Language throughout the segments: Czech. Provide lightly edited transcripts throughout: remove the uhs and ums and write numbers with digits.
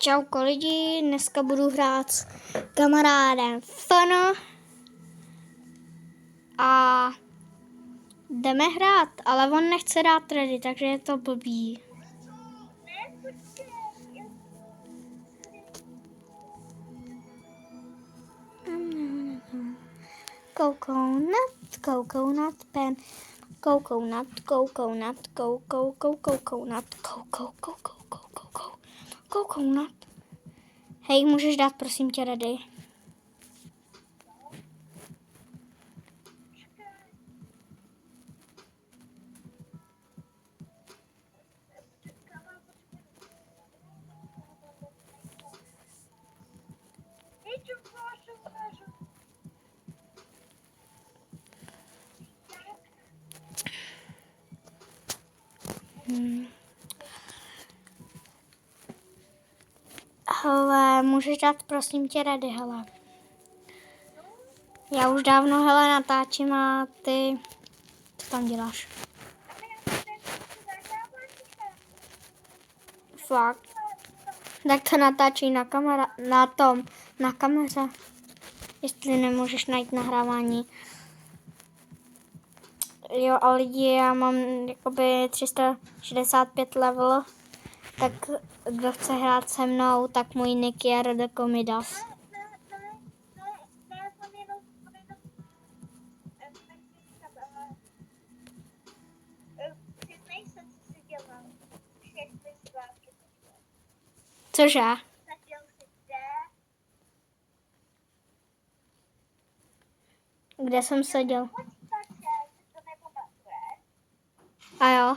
Čauko lidi, dneska budu hrát s kamarádem Fano a jdeme hrát, ale on nechce dát ready, takže je to blbý. Coconut pen, coconut. Hej, můžeš dát prosím tě ready? Hele, můžeš dát prosím tě ready, hele. Já už dávno, hele, natáčím a ty, co tam děláš? Fakt. Tak to natáčí na kameře. Jestli nemůžeš najít nahrávání. Jo, a lidi, já mám jakoby 365 level, tak kdo chce hrát se mnou, tak můj nick je Rodekomidas. Cože? Kde jsem seděl? A jo.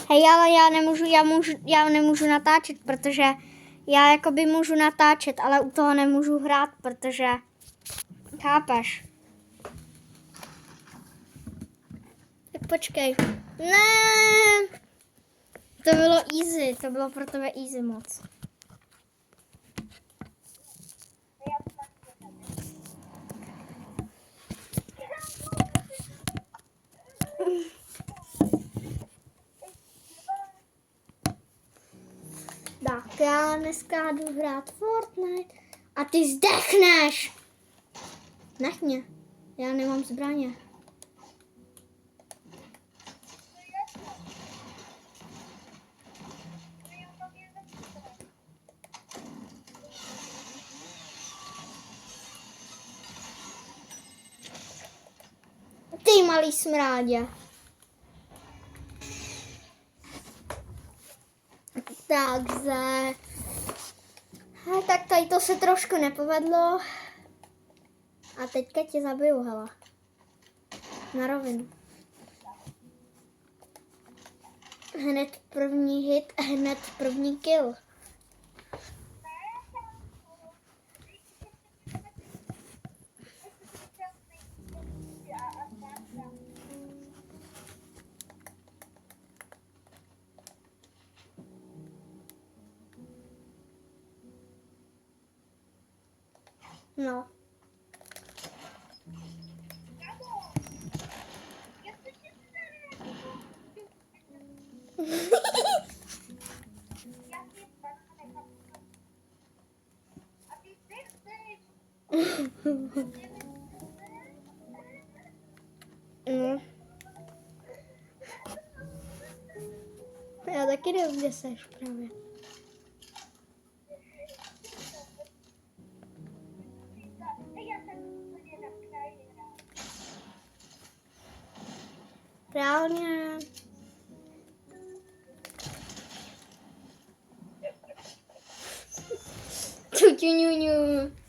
Hej, ale já nemůžu natáčet, protože já jakoby můžu natáčet, ale u toho nemůžu hrát, protože chápeš? Tak počkej. Ne! To bylo easy, to bylo pro tebe easy moc. Tak já dneska jdu hrát Fortnite a ty zdechneš. Nech mě, já nemám zbraně. Ty malý smrádě. Takže... tak tady to se trošku nepovedlo. A teďka tě zabiju, hele. Na rovinu. Hned první hit, hned první kill. No. No. Já taky nevím, kde seš právě. Reálně. Čuťuňuňu.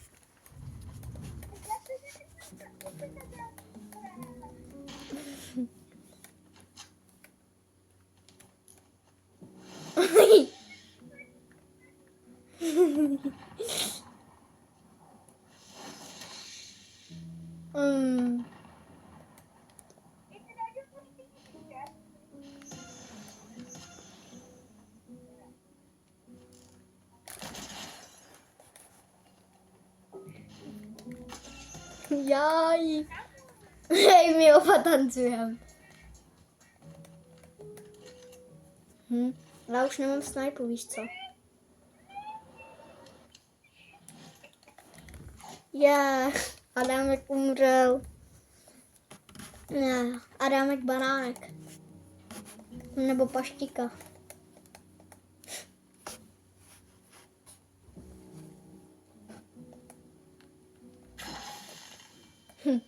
Jaj. Hej, my oba tancujeme. Já už nemám snipu, víš co? Adámek umřel. Ne, Adámek banánek. Nebo paštika.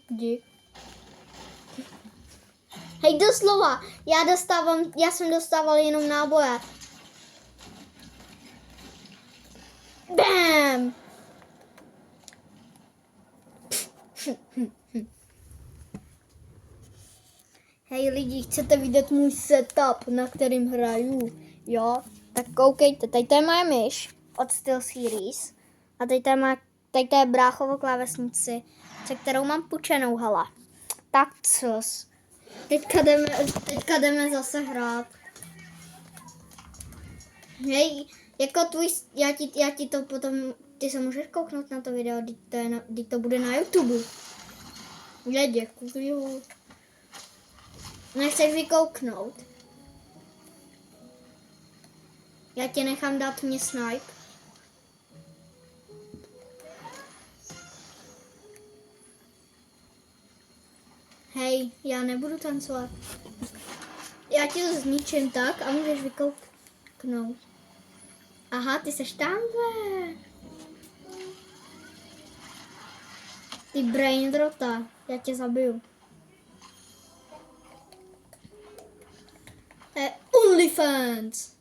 Dík. Hej, doslova, já jsem dostával jenom náboje. Bam! Hej lidi, chcete vidět můj setup, na kterým hraju? Jo? Tak koukejte, tady to je moje myš od SteelSeries. A tady to je bráchovo klávesnici, se kterou mám půjčenou, hele. Tak cos. Teďka jdeme zase hrát. Hej, jako já ti to potom, ty se můžeš kouknout na to video, teď to bude na YouTube. Já děkuju. Nechceš vykouknout? Já ti nechám dát mě snipe. Hej, já nebudu tancovat. Já ti to zničím tak a můžeš vykouknout. Aha, ty seš tamhle. Ty brainrota, já tě zabiju. OnlyFans.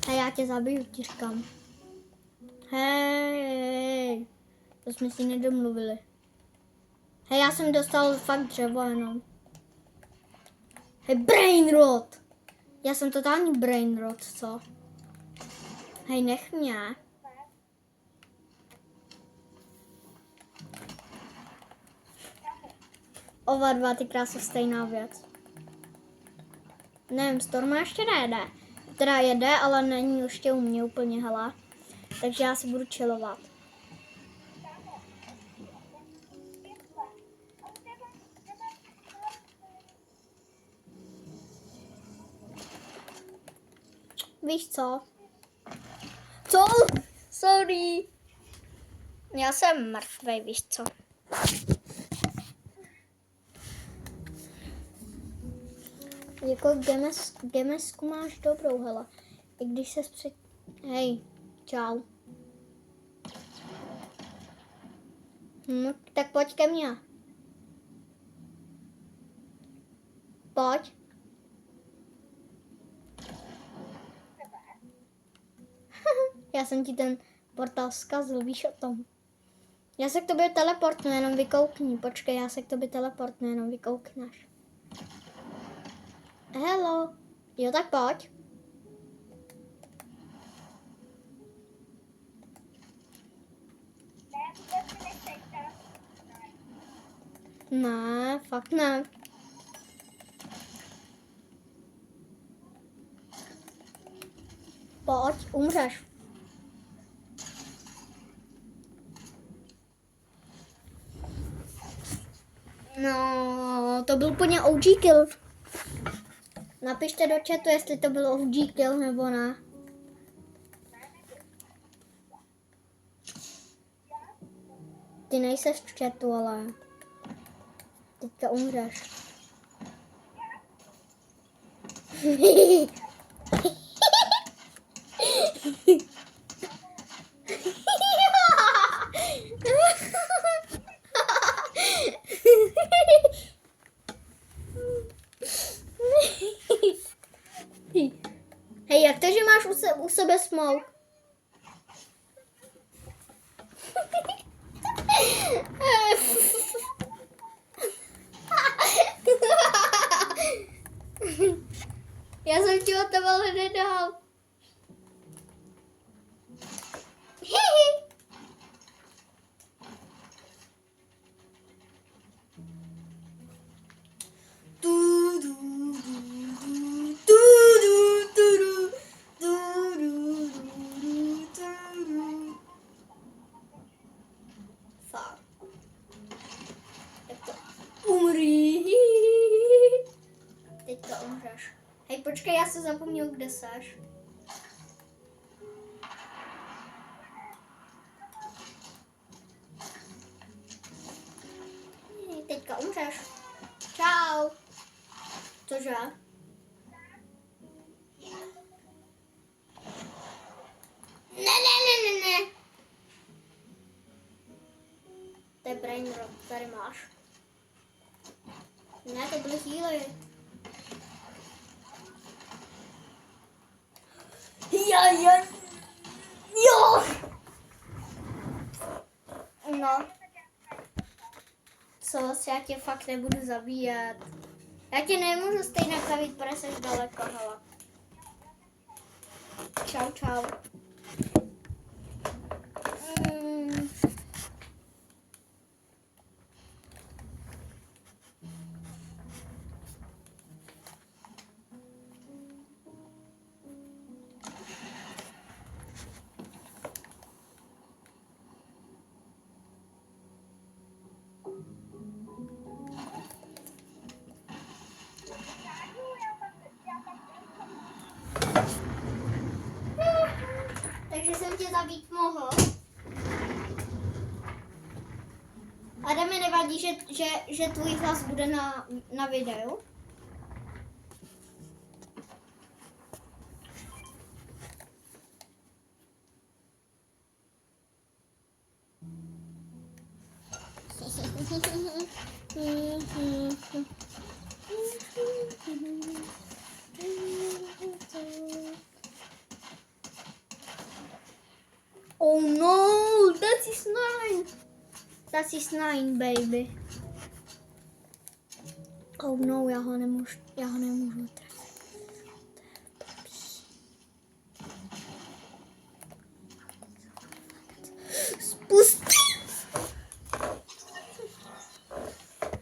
A já tě zabiju, ti říkám. Hej, to jsme si nedomluvili. Hej, já jsem dostal fakt dřevo jenom. Hej, brainrot. Já jsem totální brainrot, co? Hej, nech mě. Oba dva, ty krásy, stejná věc. Nevím, Storma ještě nejede. Teda jede, ale není ještě u mě úplně, hele. Takže já si budu chillovat. Víš co? Co? Sorry. Já jsem mrtvej, víš co? Jako gemesku máš dobrou, hele. I když se Hej, čau. Tak pojď ke mně. Pojď. Já jsem ti ten portál zkazil, víš o tom. Já se k tobě teleportnu, jenom vykoukni. Počkej, já se k tobě teleportnu, jenom vykoukneš. Hello. Jo, tak pojď. Ne, fakt ne. Pojď, umřeš. No, to byl úplně OG kill. Napište do chatu, jestli to byl OG kill nebo ne. Ty nejseš v chatu, ale teďka umřeš. Hej, jak to, že máš u sebe smoke? Já jsem ti o to ale nedal. se zapomněl, kde seš. Teďka umřeš. Čau. Cože? Ne. To je brain rot, tady máš. Ne, to byly healy. Jo. No. Co, já tě fakt nebudu zabíjet. Já tě nemůžu stejně zabít, protože jsi daleko, hele. Čau. Takže jsem tě zabít mohl. A mi nevadí, že tvůj hlas bude na videu. Oh no, that is 9. That is 9, baby. Oh no, já ho nemůžu trefit. Spustí.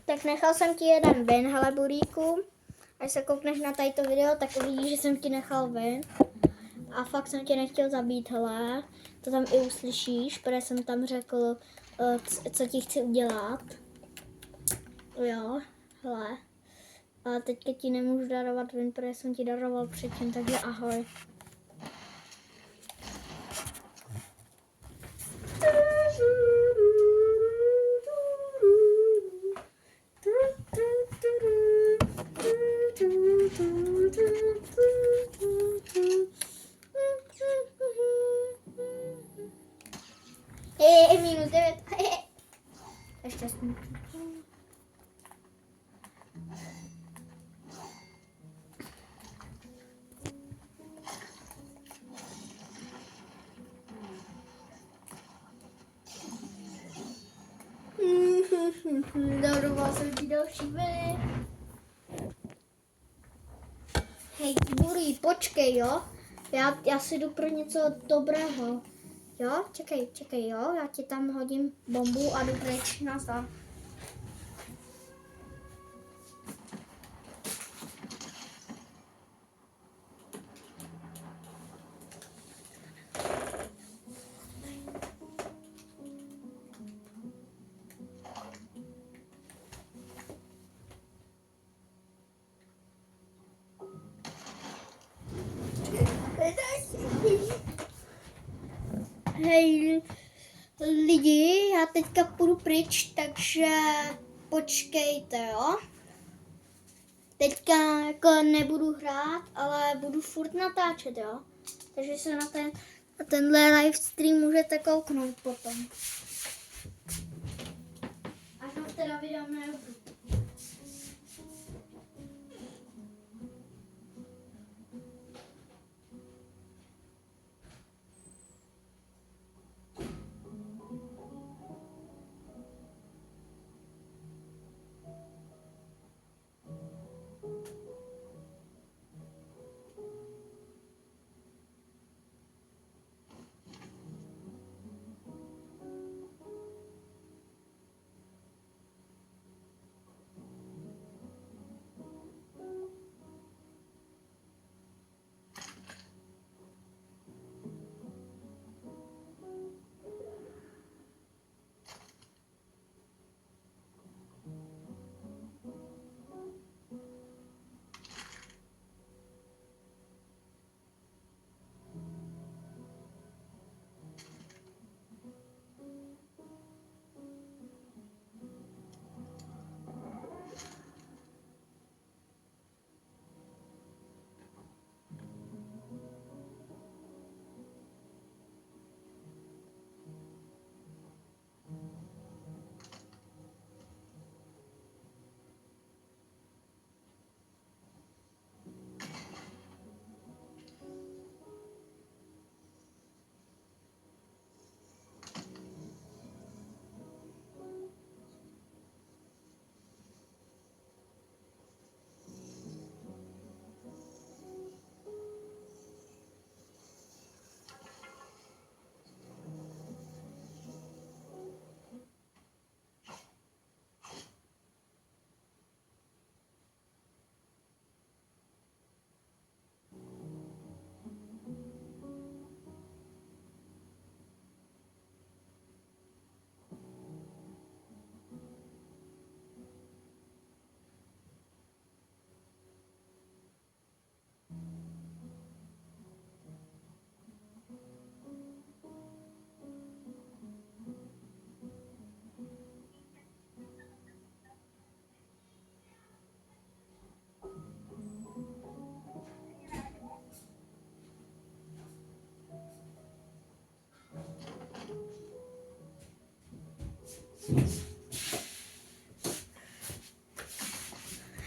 Tak nechal jsem ti jeden ven, hele buríku. Až se koukneš na tato video, tak uvidíš, že jsem ti nechal ven. A fakt jsem tě nechtěl zabít, hele. To tam i uslyšíš, protože jsem tam řekl, co ti chci udělat. Jo, hele. A teďka ti nemůžu darovat ven, protože jsem ti daroval předtím, takže ahoj. Minus 9. Ještě smutný. Daroval jsem ti další vy. Hej, Buri, počkej, jo? Já si jdu pro něco dobrého. Jo, čekej, jo? Já ti tam hodím bombu a jdu pryč nazad. Hej, lidi, já teďka půjdu pryč, takže počkejte, jo? Teďka jako nebudu hrát, ale budu furt natáčet, jo? Takže se na tenhle live stream můžete kouknout potom. Až ho teda vydám na YouTube.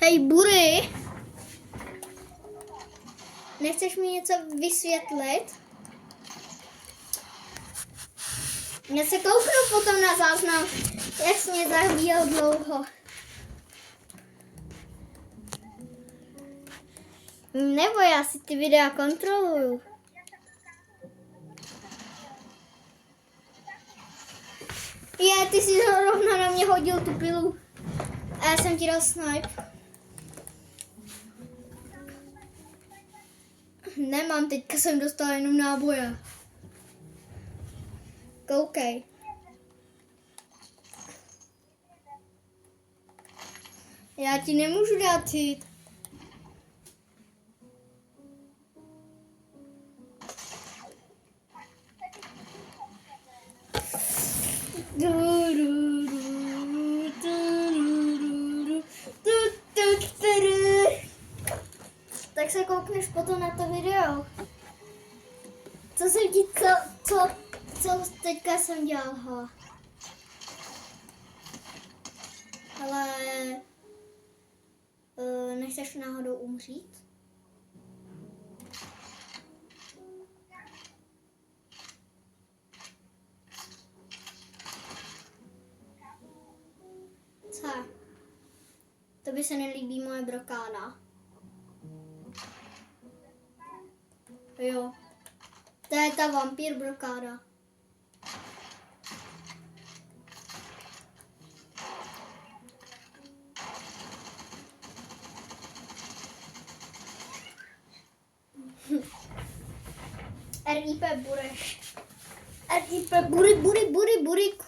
Hej, Bury! Nechceš mi něco vysvětlit? Já se kouknu potom na záznam, jak jsi mě zabíjel dlouho. Nebo já si ty videa kontroluju. Ty jsi rovna na mě hodil tu pilu. A já jsem ti dal snipe. Nemám, teďka jsem dostala jenom náboje. Koukej. Já ti nemůžu dát hit. Tak se koukneš potom na to video. Co jsem ti, co teďka jsem dělala. Ale nechceš náhodou umřít? Co? To by se nelíbí moje brokáda. Jo. To je ta vampír brokáda. RIP Bureš. RIP Burik.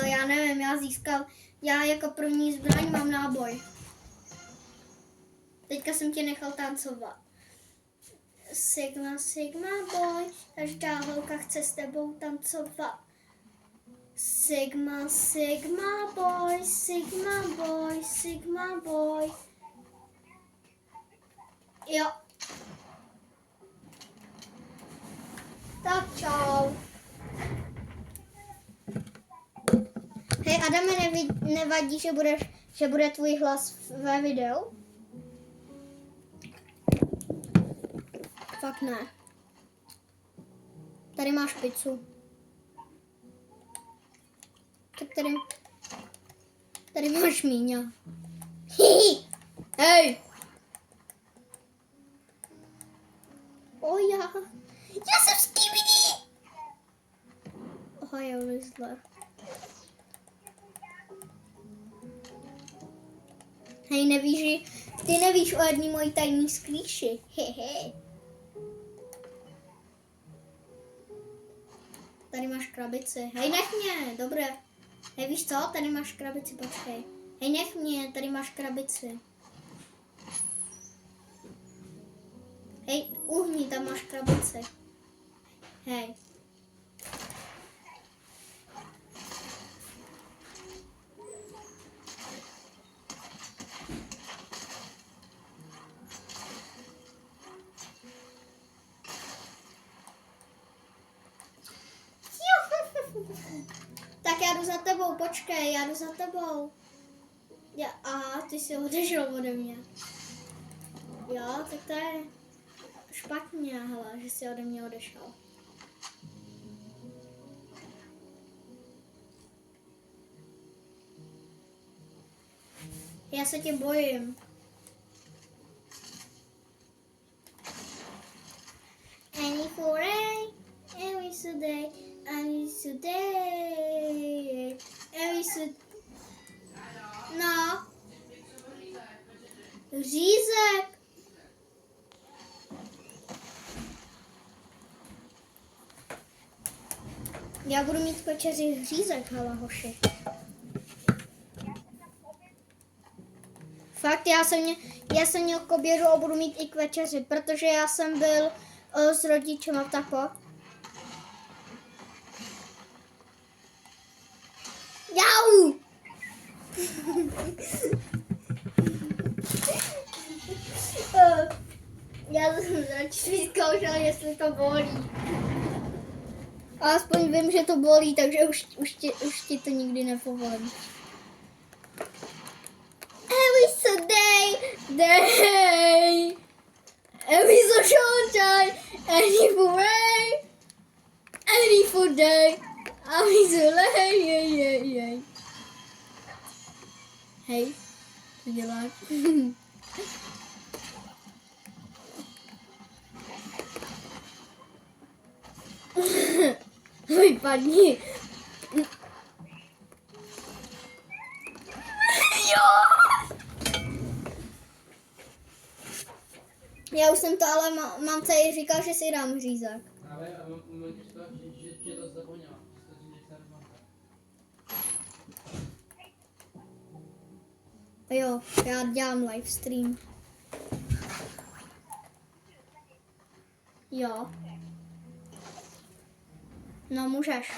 Já nevím, já jako první zbraň mám náboj. Teďka jsem tě nechal tancovat. Sigma boy, každá holka chce s tebou tancovat. Sigma boy. Jo. Tak čau. Hej Adame, nevadí, že bude tvůj hlas ve videu? Fakt ne. Tady máš pizzu. Tak tady máš míňa. Hej! Já jsem Skibidi! Ohio Whistler. Hej, ty nevíš o jedný mojí tajný sklíši. Hehe. Tady máš krabici. Hej, nech mě, dobré. Hej, víš co? Tady máš krabici, počkej. Hej, nech mě, tady máš krabici. Hej, uhni, tam máš krabici. Hej. Tak já jdu za tebou, počkej, já jdu za tebou. Aha, ty jsi odešel ode mě. Jo, tak to je špatně, hele, že jsi ode mě odešel. Já se tě bojím. Any foray, every today, No. Řízek. Já budu mít k večeři řízek, hele hoši. Fakt, já jsem měl k obědu a budu mít i k večeři, protože já jsem byl s rodičema v Tapo. Jau! Já jsem radši vyzkoušel, jestli to bolí. A aspoň vím, že to bolí, takže už ti to nikdy nepovolím. Any food day. Any food day. A Vizule, jej. Hej, co děláš? Vypadni. Jo! Já už jsem to ale mamce i říkal, že si dám řízek. Ale můžeš to, že to zapomněla. Že se rozmáhá. Jo, já dělám livestream. Jo. No, můžeš.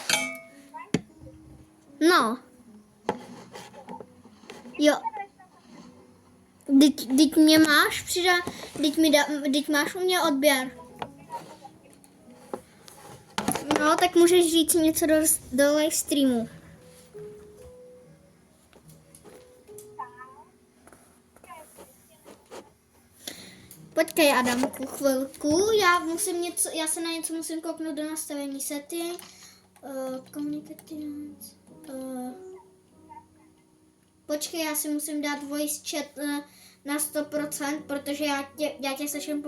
No. Jo. Teď mě máš přidat, teď máš u mě odběr. No, tak můžeš říct něco do live streamu. Počkej, Adamku, chvilku, já se na něco musím kouknout do nastavení setting, communications, počkej, já si musím dát voice chat na 100%, protože já tě slyším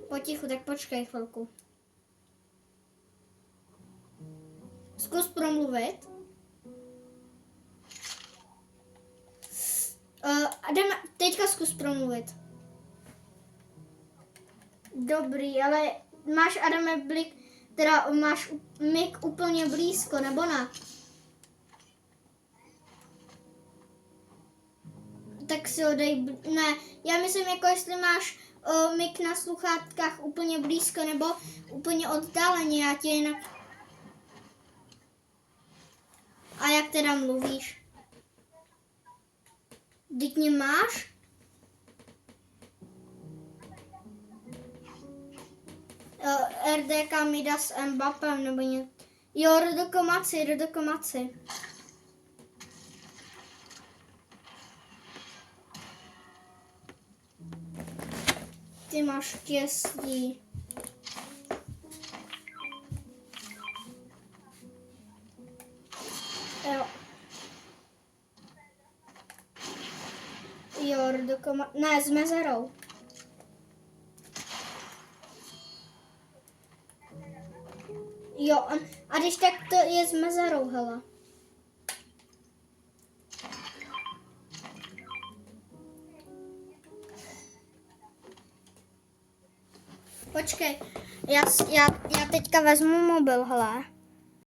potichu, tak počkej chvilku. Zkus promluvit. Adam, teďka zkus promluvit. Dobrý, ale máš, Adame, máš mik úplně blízko, nebo ne? Tak si ho dej, ne, já myslím, jako jestli máš mik na sluchátkách úplně blízko, nebo úplně oddáleně, já tě jinak... A jak teda mluvíš? Teď mě máš? RDK Midas Mbappem nebo něco. Jo, Rodokomaci. Ty máš štěstí. Jo. Jo, Rodokomaci. Ne, s mezerou. Jo, a když tak to je s mezerou, hele. Počkej, já teďka vezmu mobil, hele.